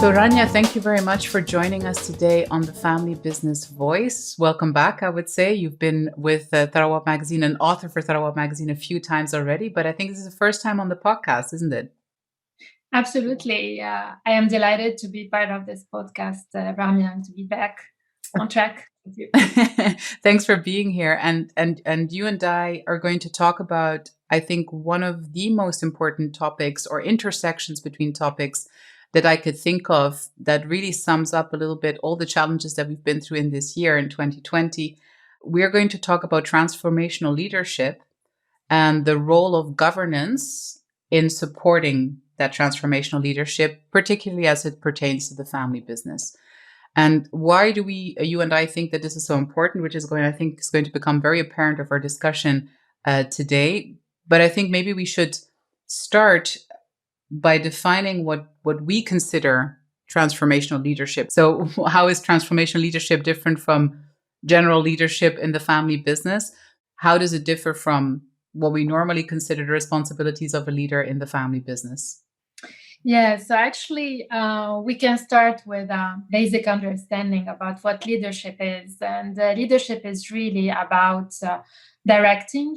So Rania, thank you very much for joining us today on the Family Business Voice. Welcome back, I would say. You've been with Tharawat Magazine, an author for Tharawat Magazine a few times already, but I think this is the first time on the podcast, isn't it? Absolutely. I am delighted to be part of this podcast, Rania, and to be back on track with you. Thanks for being here. And you and I are going to talk about, I think, one of the most important topics or intersections between topics that I could think of that really sums up a little bit all the challenges that we've been through in this year in 2020. We're going to talk about transformational leadership and the role of governance in supporting that transformational leadership, particularly as it pertains to the family business. And why do you and I think that this is so important, which is I think is going to become very apparent of our discussion today. But I think maybe we should start by defining what we consider transformational leadership. So how is transformational leadership different from general leadership in the family business? How does it differ from what we normally consider the responsibilities of a leader in the family business? Yeah, so actually, we can start with a basic understanding about what leadership is. And leadership is really about directing,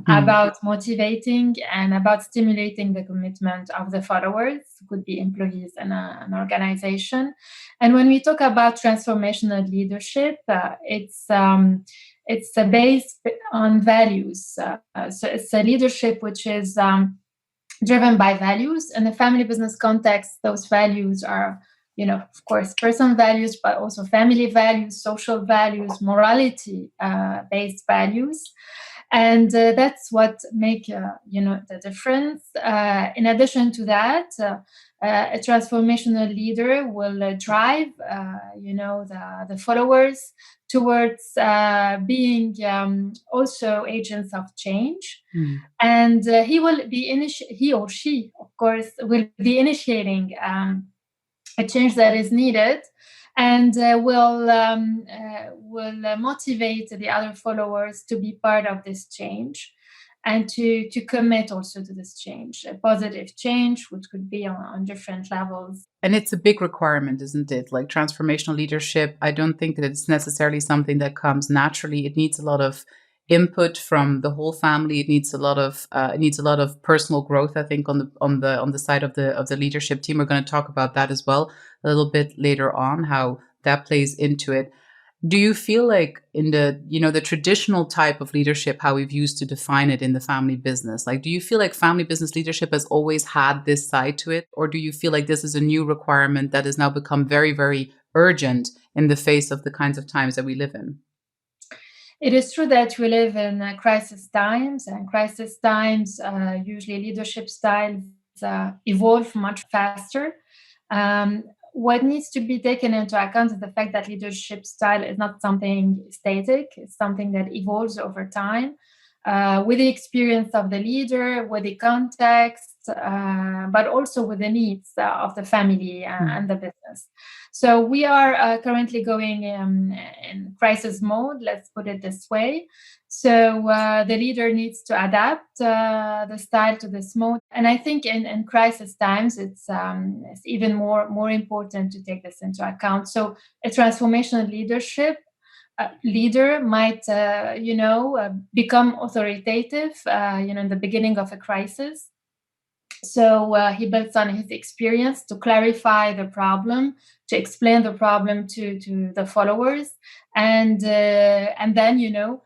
about motivating, and about stimulating the commitment of the followers, could be employees in an organization. And when we talk about transformational leadership, it's based on values. So it's a leadership which is driven by values. In the family business context, those values are, of course, personal values, but also family values, social values, morality based values. And that's what make the difference. In addition to that, a transformational leader will drive the followers towards being also agents of change. And he or she, of course, will be initiating a change that is needed, and will motivate the other followers to be part of this change and to commit also to this change, a positive change, which could be on different levels. And it's a big requirement, isn't it? Like transformational leadership, I don't think that it's necessarily something that comes naturally. It needs a lot of input from the whole family. It needs a lot of personal growth, I think, on the side of the leadership team. We're going to talk about that as well a little bit later on, how that plays into it. Do you feel like in the traditional type of leadership, how we've used to define it in the family business, like, do you feel like family business leadership has always had this side to it? Or do you feel like this is a new requirement that has now become very, very urgent in the face of the kinds of times that we live in? It is true that we live in crisis times, and crisis times, usually leadership styles evolve much faster. What needs to be taken into account is the fact that leadership style is not something static. It's something that evolves over time with the experience of the leader, with the context, but also with the needs of the family and the business. So we are currently going in crisis mode, let's put it this way. So the leader needs to adapt the style to this mode. And I think in crisis times, it's even more important to take this into account. So a transformational leader might, become authoritative, in the beginning of a crisis. So he builds on his experience to clarify the problem, to explain the problem to the followers, and then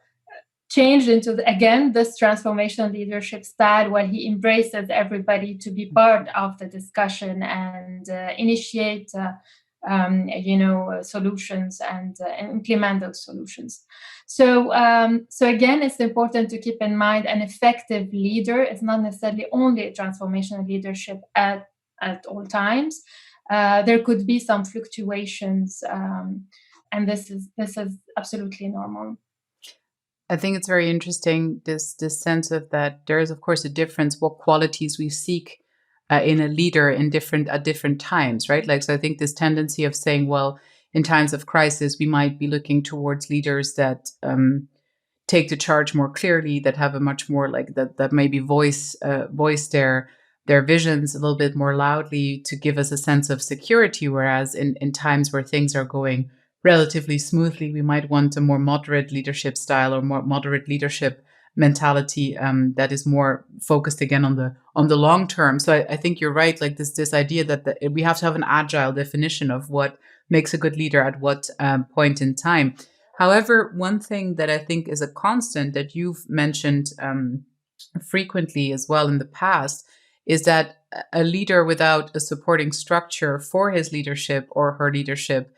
changed into this transformational leadership style where he embraces everybody to be part of the discussion and initiate solutions and implement those solutions. So again, it's important to keep in mind an effective leader is not necessarily only transformational leadership at all times. There could be some fluctuations, and this is absolutely normal. I think it's very interesting, this sense of that there is, of course, a difference what qualities we seek in a leader at different times, right? Like, so I think this tendency of saying, well, in times of crisis, we might be looking towards leaders that take the charge more clearly, that have a much more like that maybe voice their their visions a little bit more loudly to give us a sense of security. Whereas in times where things are going relatively smoothly, we might want a more moderate leadership style or more moderate leadership mentality that is more focused again on the long term. So I think you're right. Like this idea that we have to have an agile definition of what makes a good leader at what point in time. However, one thing that I think is a constant that you've mentioned frequently as well in the past is that a leader without a supporting structure for his leadership or her leadership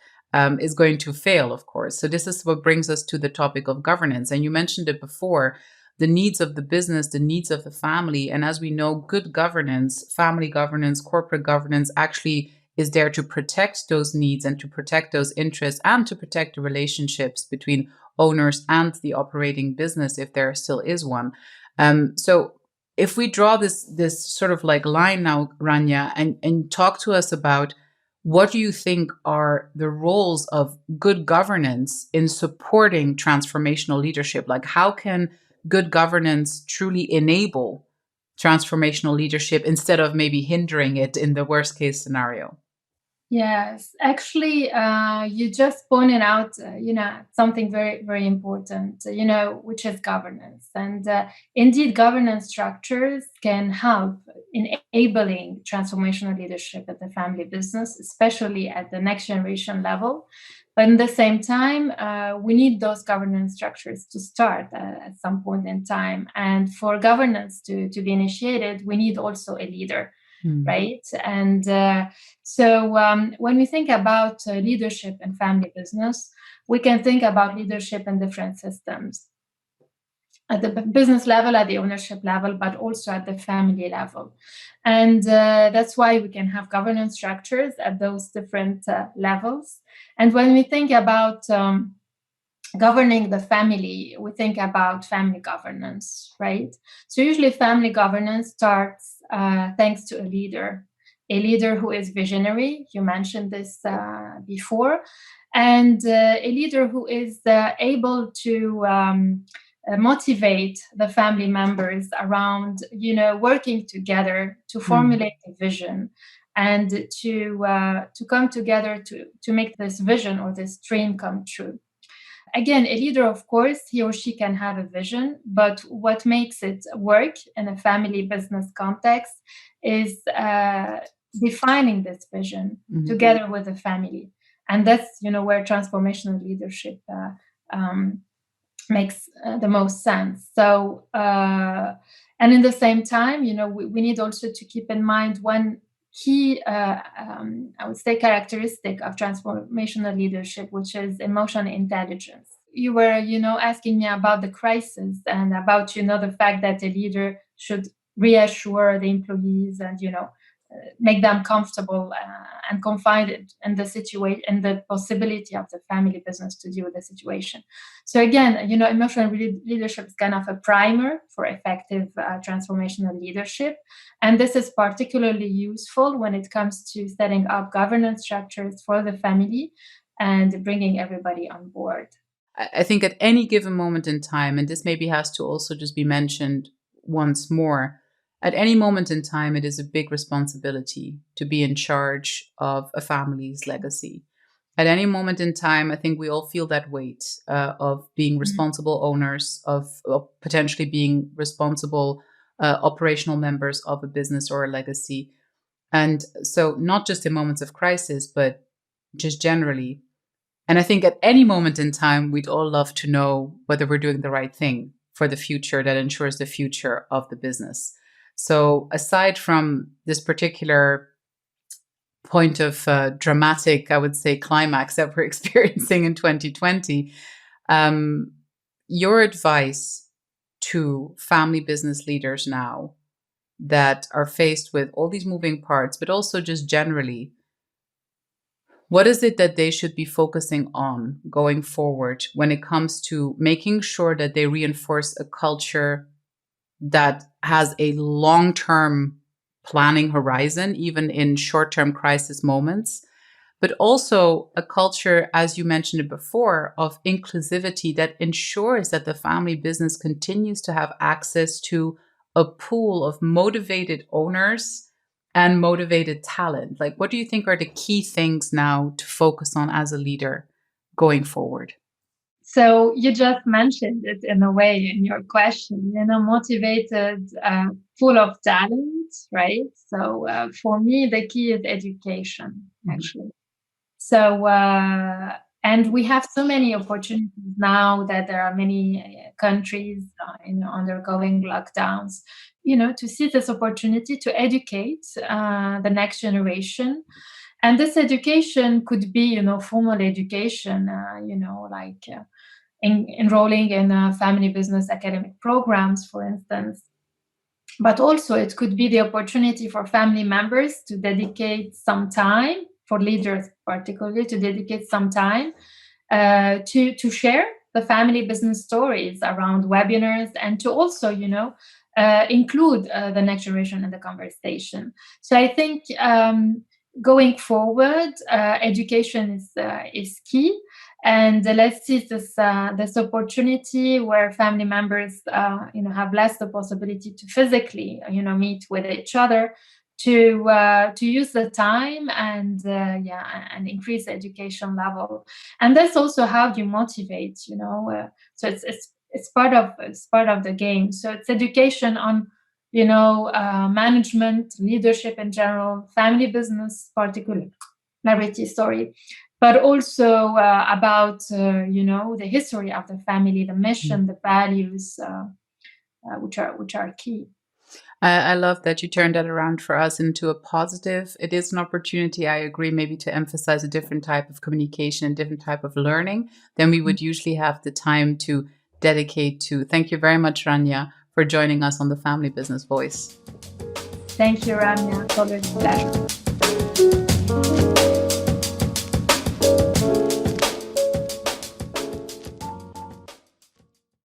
is going to fail, of course. So this is what brings us to the topic of governance. And you mentioned it before, the needs of the business, the needs of the family. And as we know, good governance, family governance, corporate governance actually is there to protect those needs and to protect those interests and to protect the relationships between owners and the operating business, if there still is one. So if we draw this sort of like line now, Rania, and talk to us about what do you think are the roles of good governance in supporting transformational leadership? Like, how can good governance truly enable transformational leadership instead of maybe hindering it in the worst case scenario? Yes, actually, you just pointed out, something very, very important, which is governance. And indeed, governance structures can help in enabling transformational leadership at the family business, especially at the next generation level. But at the same time, we need those governance structures to start at some point in time. And for governance to be initiated, we need also a leader. Right. And when we think about leadership in family business, we can think about leadership in different systems at the business level, at the ownership level, but also at the family level. And that's why we can have governance structures at those different levels. And when we think about governing the family, we think about family governance, right? So usually family governance starts thanks to a leader who is visionary. You mentioned this before, and a leader who is able to motivate the family members around, working together to formulate a vision and to come together to make this vision or this dream come true. Again, a leader, of course, he or she can have a vision, but what makes it work in a family business context is defining this vision together with the family. And that's, where transformational leadership makes the most sense. So, and in the same time, we need also to keep in mind one key, I would say, characteristic of transformational leadership, which is emotional intelligence. You were, asking me about the crisis and about, the fact that a leader should reassure the employees and, make them comfortable and confided in the situation and the possibility of the family business to deal with the situation. So again, emotional leadership is kind of a primer for effective transformational leadership. And this is particularly useful when it comes to setting up governance structures for the family and bringing everybody on board. I think at any given moment in time, and this maybe has to also just be mentioned once more, at any moment in time, it is a big responsibility to be in charge of a family's legacy. At any moment in time, I think we all feel that weight of being responsible owners, of potentially being responsible operational members of a business or a legacy. And so not just in moments of crisis, but just generally. And I think at any moment in time, we'd all love to know whether we're doing the right thing for the future that ensures the future of the business. So aside from this particular point of dramatic, I would say, climax that we're experiencing in 2020, your advice to family business leaders now that are faced with all these moving parts, but also just generally, what is it that they should be focusing on going forward when it comes to making sure that they reinforce a culture that has a long-term planning horizon, even in short-term crisis moments, but also a culture, as you mentioned it before, of inclusivity that ensures that the family business continues to have access to a pool of motivated owners and motivated talent? Like, what do you think are the key things now to focus on as a leader going forward? So you just mentioned it in a way in your question, motivated, full of talent, right? So for me, the key is education, actually. So, and we have so many opportunities now that there are many countries, undergoing lockdowns, to see this opportunity to educate the next generation. And this education could be, formal education, like enrolling in family business academic programs, for instance. But also it could be the opportunity for family members to dedicate some time, for leaders particularly, to dedicate some time to share the family business stories around webinars, and to also, include the next generation in the conversation. So I think going forward, education is key. And let's see this opportunity where family members, have less the possibility to physically, meet with each other, to use the time and increase the education level. And that's also how you motivate. So it's part of the game. So it's education on management, leadership in general, family business particularly, sorry, but also about the history of the family, the mission, the values, which are key. I love that you turned that around for us into a positive. It is an opportunity, I agree, maybe to emphasize a different type of communication, a different type of learning than we would usually have the time to dedicate to. Thank you very much, Rania, for joining us on the Family Business Voice. Thank you, Rania. It's always a pleasure.